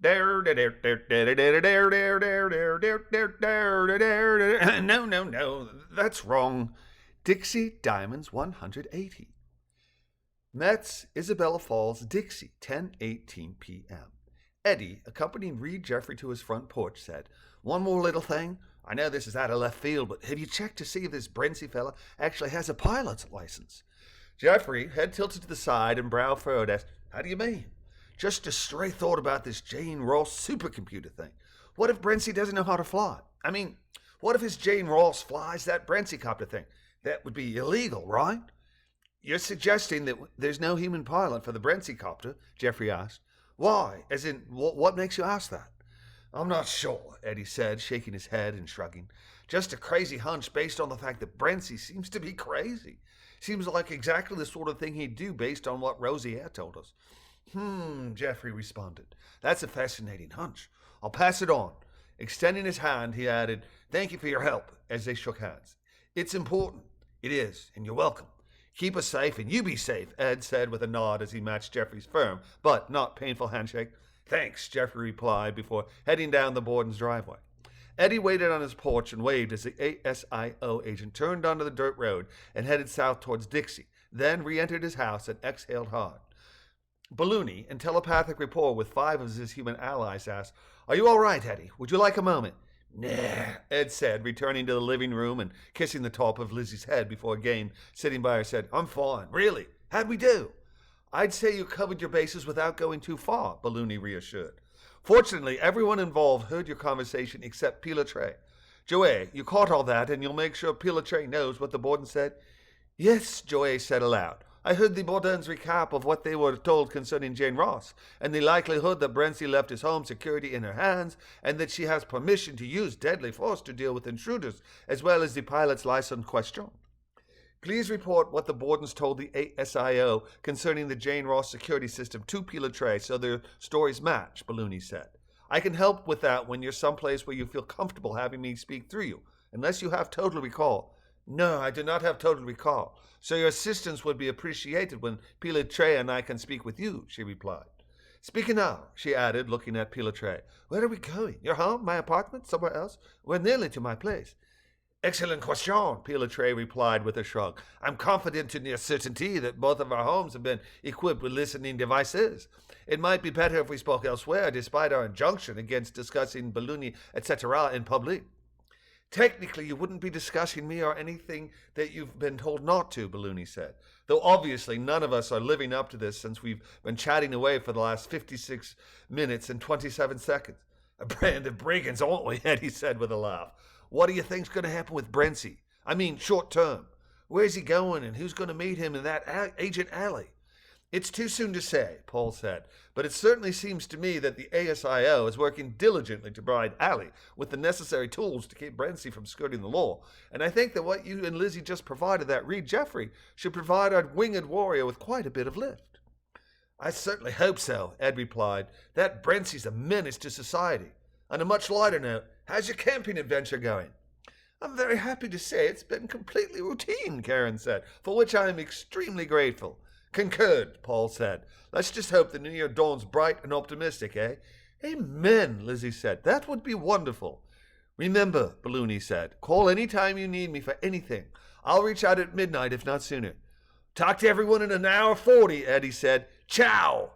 No, no, no, that's wrong. Dixie Diamonds 180. Metz, Isabella Falls, Dixie, 10:18 p.m. Eddie, accompanying Reed Jeffrey to his front porch, said, "One more little thing. I know this is out of left field, but have you checked to see if this Brency fella actually has a pilot's license?" Jeffrey, head tilted to the side and brow furrowed, asked, "How do you mean?" "Just a stray thought about this Jane Ross supercomputer thing. What if Brency doesn't know how to fly? I mean, what if his Jane Ross flies that Brency copter thing? That would be illegal, right?" "You're suggesting that there's no human pilot for the Brency copter?" Jeffrey asked. "Why? As in, what makes you ask that?" "I'm not sure," Eddie said, shaking his head and shrugging. "Just a crazy hunch based on the fact that Brency seems to be crazy. Seems like exactly the sort of thing he'd do based on what Rosier told us." Jeffrey responded. "That's a fascinating hunch. I'll pass it on." Extending his hand, he added, "Thank you for your help," as they shook hands. "It's important." "It is, and you're welcome. Keep us safe, and you be safe," Ed said with a nod as he matched Jeffrey's firm, but not painful handshake. "Thanks," Jeffrey replied before heading down the Borden's driveway. Eddie waited on his porch and waved as the ASIO agent turned onto the dirt road and headed south towards Dixie, then re-entered his house and exhaled hard. Balloony, in telepathic rapport with 5 of his human allies, asked, "Are you all right, Eddie? Would you like a moment?" "Nah," Ed said, returning to the living room and kissing the top of Lizzie's head before again sitting by her, said, "I'm fine. Really? How'd we do?" "I'd say you covered your bases without going too far," Balloony reassured. "Fortunately, everyone involved heard your conversation except Pilatray. Joey, you caught all that, and you'll make sure Pilatray knows what the Borden said?" "Yes," Joey said aloud. "I heard the Borden's recap of what they were told concerning Jane Ross, and the likelihood that Brency left his home security in her hands, and that she has permission to use deadly force to deal with intruders, as well as the pilot's license question. Please report what the Bordens told the ASIO concerning the Jane Ross security system to Pilatray so their stories match," Balloony said. "I can help with that when you're someplace where you feel comfortable having me speak through you, unless you have total recall." "No, I do not have total recall, so your assistance would be appreciated when Pilatray and I can speak with you," she replied. "Speaking now," she added, looking at Pilatray, "where are we going? Your home? My apartment? Somewhere else? We're nearly to my place." "Excellent question," Pilatray replied with a shrug. "I'm confident in your certainty that both of our homes have been equipped with listening devices. It might be better if we spoke elsewhere, despite our injunction against discussing Balloony, etc. in public." "Technically, you wouldn't be discussing me or anything that you've been told not to," Balloony said. "Though obviously none of us are living up to this since we've been chatting away for the last 56 minutes and 27 seconds. A brand of brigands, aren't we?" Eddie said with a laugh. "What do you think's going to happen with Brency? I mean, short term. Where's he going and who's going to meet him in that Agent Alley?" "It's too soon to say," Paul said, "but it certainly seems to me that the ASIO is working diligently to provide Allie with the necessary tools to keep Brency from skirting the law, and I think that what you and Lizzie just provided that Reed Jeffrey should provide our winged warrior with quite a bit of lift." "I certainly hope so," Ed replied. "That Brency's a menace to society. On a much lighter note, how's your camping adventure going?" "I'm very happy to say it's been completely routine," Karen said, "for which I am extremely grateful." "Concurred," Paul said. "Let's just hope the new year dawns bright and optimistic, eh?" "Amen," Lizzie said. "That would be wonderful." "Remember," Balloony said, "call any time you need me for anything. I'll reach out at midnight if not sooner." "Talk to everyone in an hour 40, Eddie said. Ciao!"